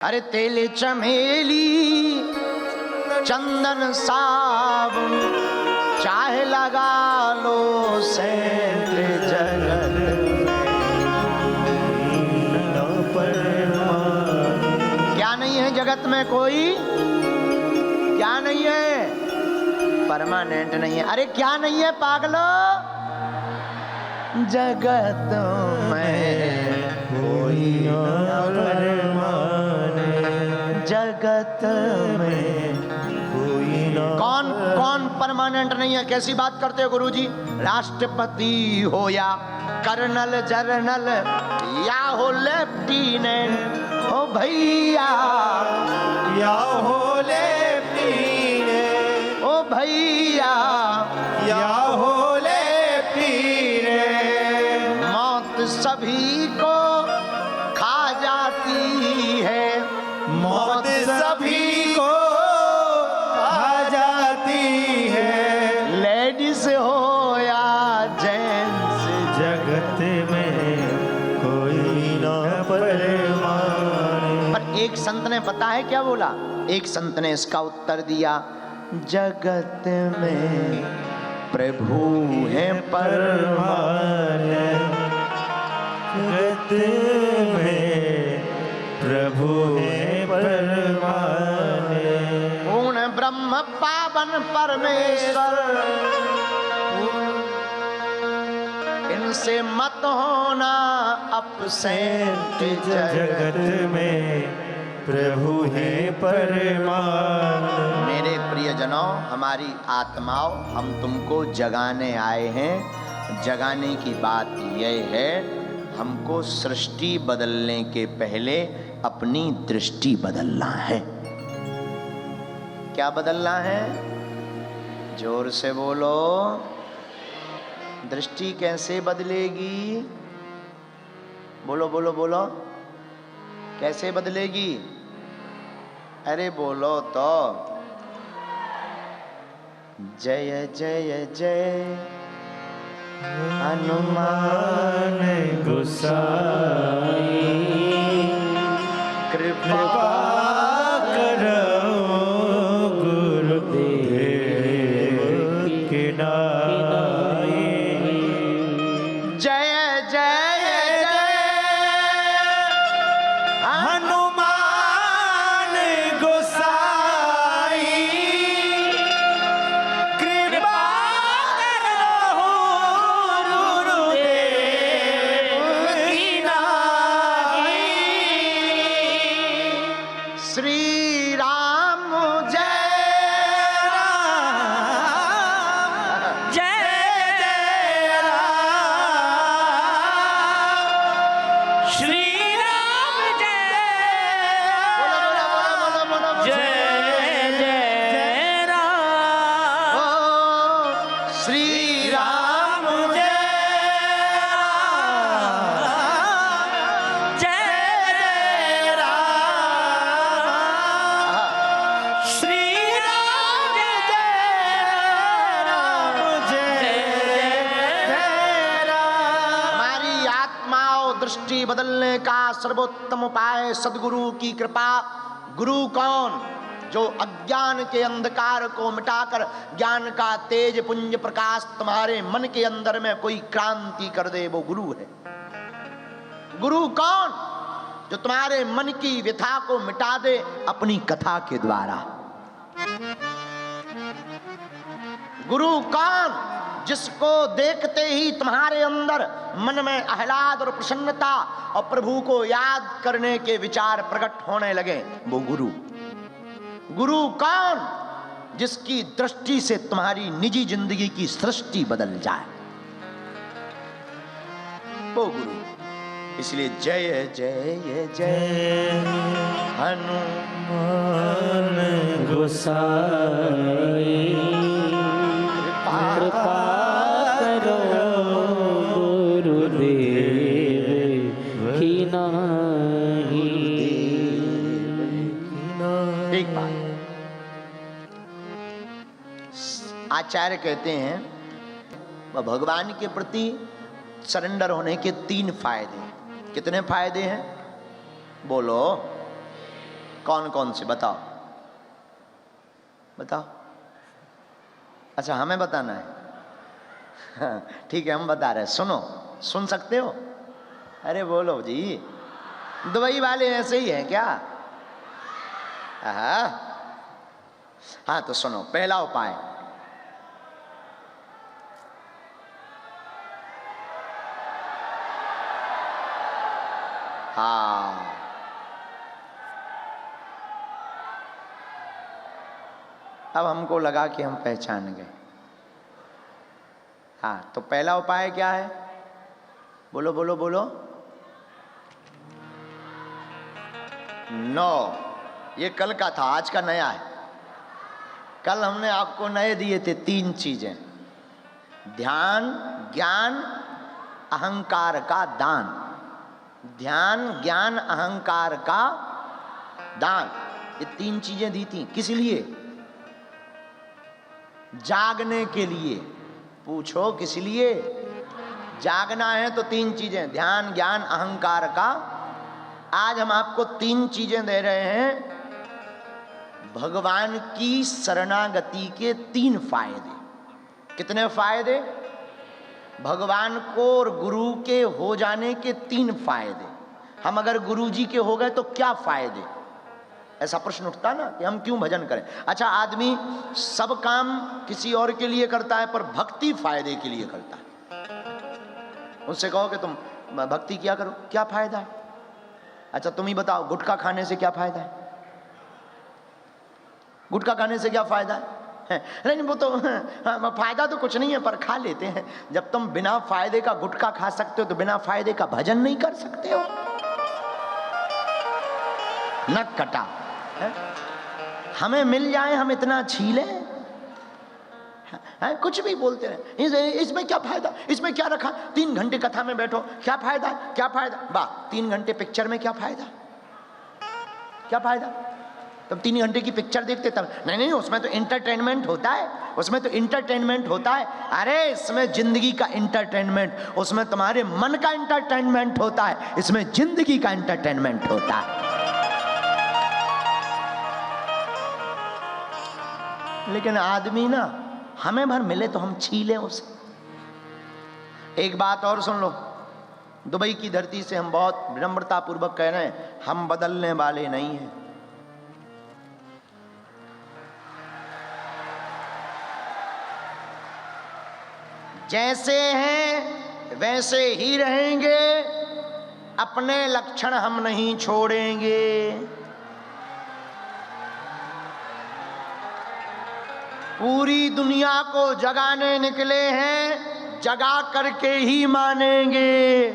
अरे तेल चमेली चंदन साबुन चाहे लगा लो सेंट जगत क्या नहीं है जगत में कोई, क्या नहीं है परमानेंट नहीं है। अरे क्या नहीं है पागलो, जगत में कोई जगत में कोई ना। कौन कौन परमानेंट नहीं है? कैसी बात करते हो गुरुजी? राष्ट्रपति हो या कर्नल जर्नल या हो लेफ्टिनेंट, ओ भैया या हो लेफ्टिनेंट, ओ भैया या हो लेफ्टिनेंट, मौत सभी को खा जाती है, मौत सभी को खा जाती है। लेडीज हो या जेंट्स, जगत में कोई ना परमानेंट। पर एक संत ने पता है क्या बोला? एक संत ने इसका उत्तर दिया, जगत में प्रभु है परमानेंट, जगत में प्रभु है परमानेंट। पूर्ण ब्रह्म पावन परमेश्वर, इनसे मत होना अपसेंट। जगत में प्रभु है परमानेंट। मेरे प्रियजनों, हमारी आत्माओं, हम तुमको जगाने आए हैं। जगाने की बात यह है, हमको सृष्टि बदलने के पहले अपनी दृष्टि बदलना है। क्या बदलना है? जोर से बोलो। दृष्टि कैसे बदलेगी? बोलो बोलो बोलो, कैसे बदलेगी? अरे बोलो तो। जय जय जय हनुमान गोसाई, कृपा करो गुरुदेव की नाई। जय जय जय हनुमान गोसाई, कृपा करो गुरुदेव की नाई। श्री राम जय राम, जय जय राम, श्री राम बोलो बोलो बोलो बोलो बोलो। जय जय राम, ओ श्री राम जय राम, जय जय राम, श्री राम जय राम। हमारी आत्माओं दृष्टि बदलने का सर्वोत्तम उपाय सद्गुरु की कृपा। गुरु कौन? जो अज्ञान के अंधकार को मिटाकर ज्ञान का तेज पुंज प्रकाश तुम्हारे मन के अंदर में कोई क्रांति कर दे, वो गुरु है। गुरु कौन? जो तुम्हारे मन की व्यथा को मिटा दे अपनी कथा के द्वारा। गुरु कौन? जिसको देखते ही तुम्हारे अंदर मन में आह्लाद और प्रसन्नता और प्रभु को याद करने के विचार प्रकट होने लगे, वो गुरु। गुरु कौन? जिसकी दृष्टि से तुम्हारी निजी जिंदगी की सृष्टि बदल जाए, वो गुरु। इसलिए जय जय जय हनुमान गोसाई, कृपा करो गुरुदेव की नाई। एक बात आचार्य कहते हैं, भगवान के प्रति सरेंडर होने के 3 फायदे। कितने फायदे हैं? बोलो। कौन कौन से बताओ बताओ। अच्छा हमें बताना है, हाँ, ठीक है हम बता रहे हैं, सुनो, सुन सकते हो? अरे बोलो जी, दुबई वाले ऐसे ही हैं क्या? हाँ तो सुनो, पहला उपाय, हाँ अब हमको लगा कि हम पहचान गए। हाँ तो पहला उपाय क्या है? बोलो बोलो बोलो। 9, ये कल का था, आज का नया है। कल हमने आपको नए दिए थे 3 चीजें, ध्यान, ज्ञान, अहंकार का दान। ध्यान, ज्ञान, अहंकार का दान, ये 3 चीजें दी थी। किस लिए? जागने के लिए। पूछो किस लिए? जागना है तो 3 चीजें, ध्यान, ज्ञान, अहंकार का। आज हम आपको 3 चीजें दे रहे हैं, भगवान की शरणागति के 3 फायदे। कितने फायदे? भगवान को और गुरु के हो जाने के 3 फायदे। हम अगर गुरु जी के हो गए तो क्या फायदे? ऐसा प्रश्न उठता ना कि हम क्यों भजन करें। अच्छा, आदमी सब काम किसी और के लिए करता है पर भक्ति फायदे के लिए करता है। उससे कहो कि तुम भक्ति किया करो, क्या फायदा है? अच्छा तुम ही बताओ, गुटखा खाने से क्या फायदा है? गुटखा खाने से क्या फायदा है? नहीं वो तो फायदा तो कुछ नहीं है पर खा लेते हैं। जब तुम बिना फायदे का गुटखा खा सकते हो तो बिना फायदे का भजन नहीं कर सकते हो। नक कटा है? हमें मिल जाए हम इतना छीले, कुछ भी बोलते रहे, इसमें क्या फायदा, इसमें क्या रखा, 3 घंटे कथा में बैठो, क्या फायदा, क्या फायदा? वाह, 3 घंटे पिक्चर में क्या फायदा, क्या फायदा? तब 3 घंटे की पिक्चर देखते तब नहीं नहीं, उसमें तो एंटरटेनमेंट होता है, उसमें तो एंटरटेनमेंट होता है। अरे इसमें जिंदगी का एंटरटेनमेंट, उसमें तुम्हारे मन का एंटरटेनमेंट होता है, इसमें जिंदगी का एंटरटेनमेंट होता है। लेकिन आदमी ना, हमें भर मिले तो हम छीले उसे। एक बात और सुन लो, दुबई की धरती से हम बहुत विनम्रता पूर्वक कह रहे हैं, हम बदलने वाले नहीं हैं। जैसे हैं वैसे ही रहेंगे, अपने लक्षण हम नहीं छोड़ेंगे। पूरी दुनिया को जगाने निकले हैं, जगा करके ही मानेंगे।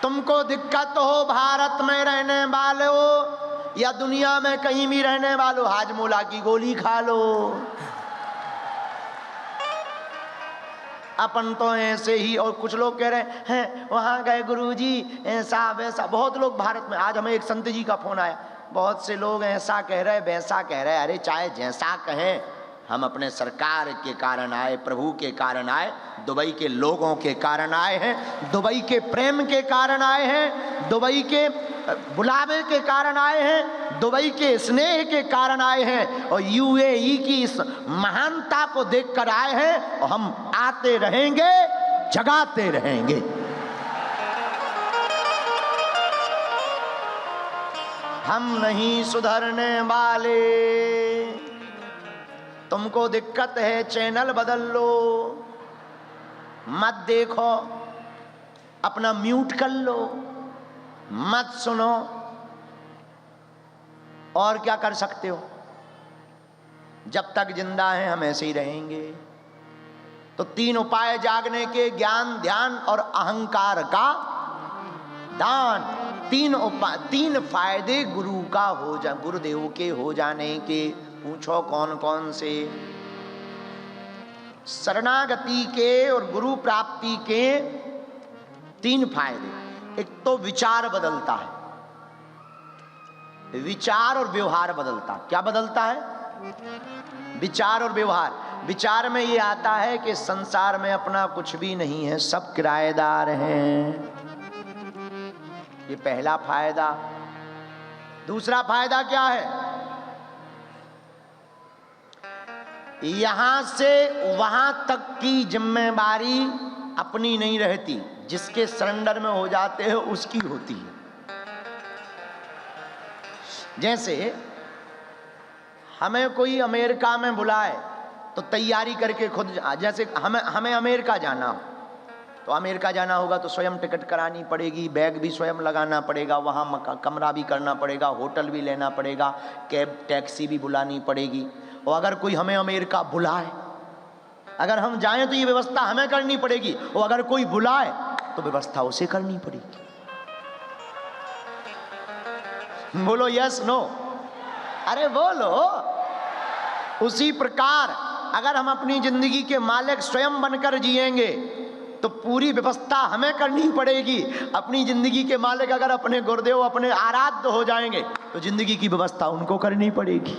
तुमको दिक्कत हो भारत में रहने वालों या दुनिया में कहीं भी रहने वालों, हाजमोला की गोली खा लो। अपन तो ऐसे ही। और कुछ लोग कह रहे हैं वहां गए गुरुजी ऐसा वैसा। बहुत लोग भारत में, आज हमें एक संत जी का फोन आया, बहुत से लोग ऐसा कह रहे वैसा कह रहे। अरे चाहे जैसा कहें, हम अपने सरकार के कारण आए, प्रभु के कारण आए, दुबई के लोगों के कारण आए हैं, दुबई के प्रेम के कारण आए हैं, दुबई के बुलावे के कारण आए हैं, दुबई के स्नेह के कारण आए हैं और यूएई की इस महानता को देखकर आए हैं। और हम आते रहेंगे, जगाते रहेंगे। हम नहीं सुधरने वाले। तुमको दिक्कत है, चैनल बदल लो, मत देखो, अपना म्यूट कर लो, मत सुनो। और क्या कर सकते हो? जब तक जिंदा हैं हम ऐसे ही रहेंगे। तो 3 उपाय जागने के, ज्ञान, ध्यान और अहंकार का दान। 3 फायदे गुरु का हो जा, गुरुदेव के हो जाने के। पूछो कौन कौन से? शरणागति के और गुरु प्राप्ति के 3 फायदे। एक तो विचार बदलता है, विचार और व्यवहार बदलता। क्या बदलता है? विचार और व्यवहार। विचार में ये आता है कि संसार में अपना कुछ भी नहीं है, सब किराएदार हैं। ये पहला फायदा। दूसरा फायदा क्या है? यहां से वहां तक की जिम्मेदारी अपनी नहीं रहती, जिसके सरेंडर में हो जाते हैं उसकी होती है। जैसे हमें कोई अमेरिका में बुलाए तो तैयारी करके खुद, जैसे हमें अमेरिका जाना हो तो अमेरिका जाना होगा तो स्वयं टिकट करानी पड़ेगी, बैग भी स्वयं लगाना पड़ेगा, वहाँ कमरा भी करना पड़ेगा, होटल भी लेना पड़ेगा, कैब टैक्सी भी बुलानी पड़ेगी। और अगर कोई हमें अमेरिका बुलाए, अगर हम जाएं तो ये व्यवस्था हमें करनी पड़ेगी, और अगर कोई बुलाए तो व्यवस्था उसे करनी पड़ेगी। बोलो यस नो? अरे बोलो। उसी प्रकार अगर हम अपनी जिंदगी के मालिक स्वयं बनकर जिएंगे तो पूरी व्यवस्था हमें करनी पड़ेगी। अपनी जिंदगी के मालिक अगर अपने गुरुदेव, अपने आराध्य हो जाएंगे तो जिंदगी की व्यवस्था उनको करनी पड़ेगी।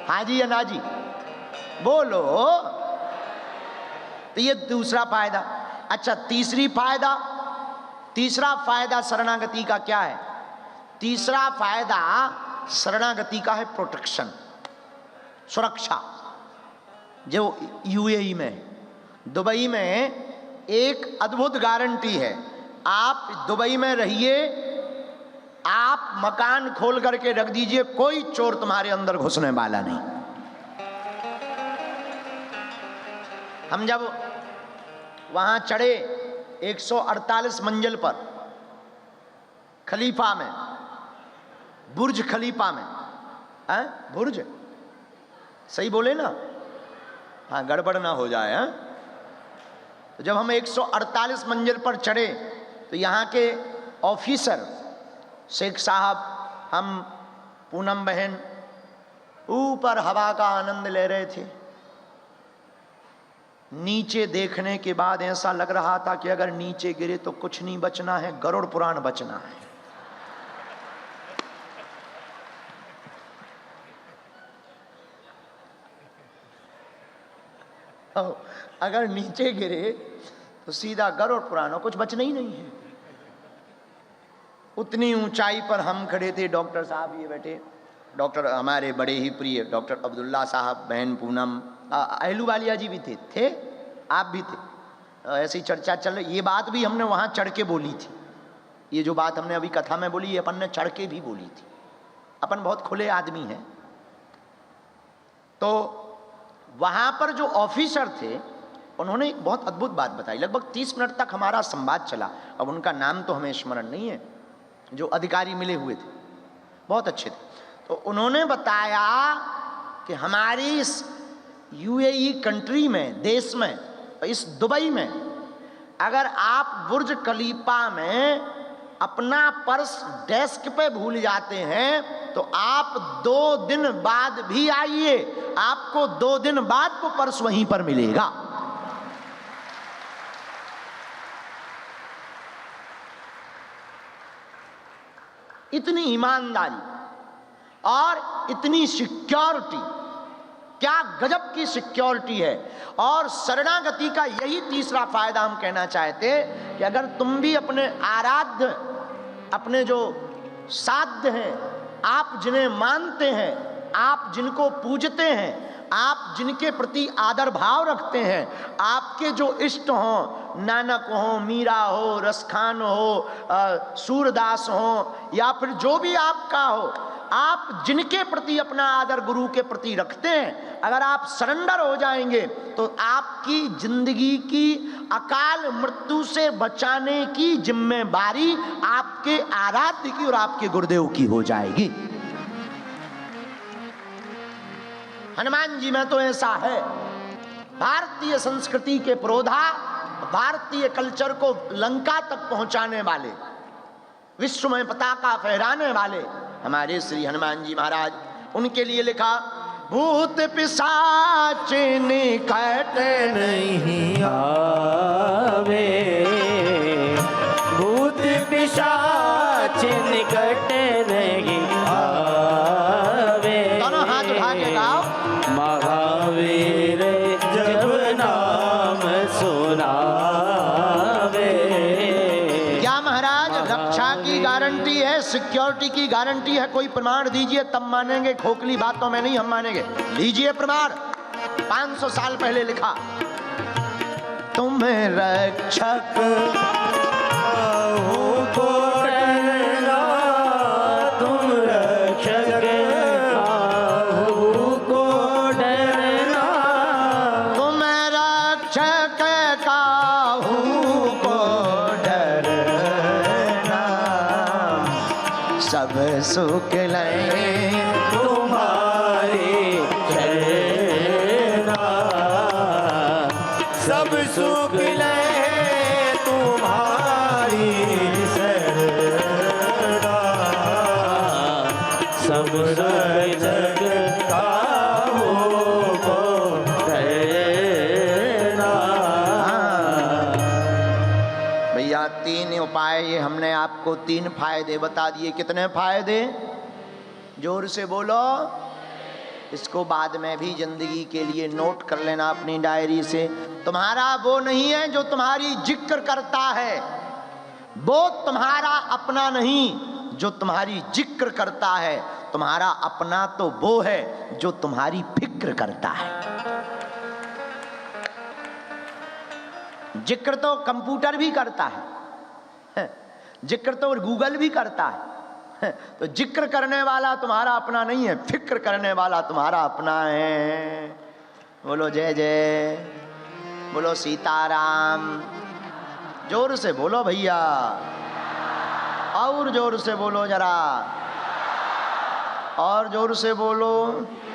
हाँ जी या ना जी? बोलो। तो ये दूसरा फायदा। अच्छा, तीसरा फायदा शरणागति का क्या है? तीसरा फायदा शरणागति का है प्रोटेक्शन, सुरक्षा। जो यूएई में, दुबई में एक अद्भुत गारंटी है। आप दुबई में रहिए, आप मकान खोल करके रख दीजिए, कोई चोर तुम्हारे अंदर घुसने वाला नहीं। हम जब वहां चढ़े 148 मंजिल पर, खलीफा में, बुर्ज खलीफा में, बुर्ज सही बोले ना? हाँ, गड़बड़ ना हो जाए। हाँ, तो जब हम 148 मंजिल पर चढ़े तो यहाँ के ऑफिसर शेख साहब, हम, पूनम बहन ऊपर हवा का आनंद ले रहे थे। नीचे देखने के बाद ऐसा लग रहा था कि अगर नीचे गिरे तो कुछ नहीं बचना है, गरुड़ पुराण बचना है। अगर नीचे गिरे तो सीधा गरुड़ पुराण, कुछ बचना ही नहीं है। उतनी ऊंचाई पर हम खड़े थे। डॉक्टर साहब ये बैठे, डॉक्टर हमारे बड़े ही प्रिय डॉक्टर अब्दुल्ला साहब, बहन पूनम, अहलूवालिया जी भी थे, आप भी थे। ऐसी चर्चा चल रही। ये बात भी हमने वहाँ चढ़ के बोली थी। ये जो बात हमने अभी कथा में बोली, ये अपन ने चढ़ के भी बोली थी। अपन बहुत खुले आदमी हैं। तो वहाँ पर जो ऑफिसर थे उन्होंने एक बहुत अद्भुत बात बताई। लगभग 30 मिनट तक हमारा संवाद चला। अब उनका नाम तो हमें स्मरण नहीं है। जो अधिकारी मिले हुए थे बहुत अच्छे थे। तो उन्होंने बताया कि हमारी इस यूएई कंट्री में, देश में, इस दुबई में, अगर आप बुर्ज खलीफा में अपना पर्स डेस्क पे भूल जाते हैं तो आप 2 दिन बाद भी आइए, आपको 2 दिन बाद वो पर्स वहीं पर मिलेगा। इतनी ईमानदारी और इतनी सिक्योरिटी, क्या गजब की सिक्योरिटी है। और शरणागति का यही तीसरा फायदा हम कहना चाहते हैं कि अगर तुम भी अपने आराध्य, अपने जो साध्य हैं, आप जिन्हें मानते हैं, आप जिनको पूजते हैं, आप जिनके प्रति आदर भाव रखते हैं, आपके जो इष्ट हों, नानक हो, मीरा हो, रसखान हो, सूरदास हो, या फिर जो भी आपका हो, आप जिनके प्रति अपना आदर गुरु के प्रति रखते हैं, अगर आप सरेंडर हो जाएंगे तो आपकी जिंदगी की अकाल मृत्यु से बचाने की जिम्मेदारी आपके आराध्य की और आपके गुरुदेव की हो जाएगी। हनुमान जी में तो ऐसा है। भारतीय संस्कृति के पुरोधा, भारतीय कल्चर को लंका तक पहुंचाने वाले, विश्व में पताका फहराने वाले हमारे श्री हनुमान जी महाराज, उनके लिए लिखा, भूत पिशाच निकट नहीं आवे, भूत पिशाच निकट नहीं आवे। दोनों हाथ उठा के गाओ। महावीर जब नाम सुनावे, रक्षा की गारंटी है, सिक्योरिटी की गारंटी है। कोई प्रमाण दीजिए तब मानेंगे, खोखली बातों में नहीं हम मानेंगे। लीजिए प्रमाण, 500 साल पहले लिखा, तुम रक्षक को डरना, तुम रक्षक को डरना, तुम रक्षक काहू को डरना, सब सुख लें तुम्हारे चरना, सब सुख ले तुम्हारी शरणा, सब जग काहू को डरना। भैया 3 उपाय ये हमने आपको 3 फायदे बता दिए। कितने फायदे? जोर से बोलो। इसको बाद में भी जिंदगी के लिए नोट कर लेना अपनी डायरी से। तुम्हारा वो नहीं है जो तुम्हारी जिक्र करता है, वो तुम्हारा अपना नहीं जो तुम्हारी जिक्र करता है। तुम्हारा अपना तो वो है जो तुम्हारी फिक्र करता है। जिक्र तो कंप्यूटर भी करता है, जिक्र तो गूगल भी करता है। तो जिक्र करने वाला तुम्हारा अपना नहीं है, फिक्र करने वाला तुम्हारा अपना है। बोलो जय जय, बोलो सीताराम। जोर से बोलो भैया, और जोर से बोलो जरा, और जोर से बोलो।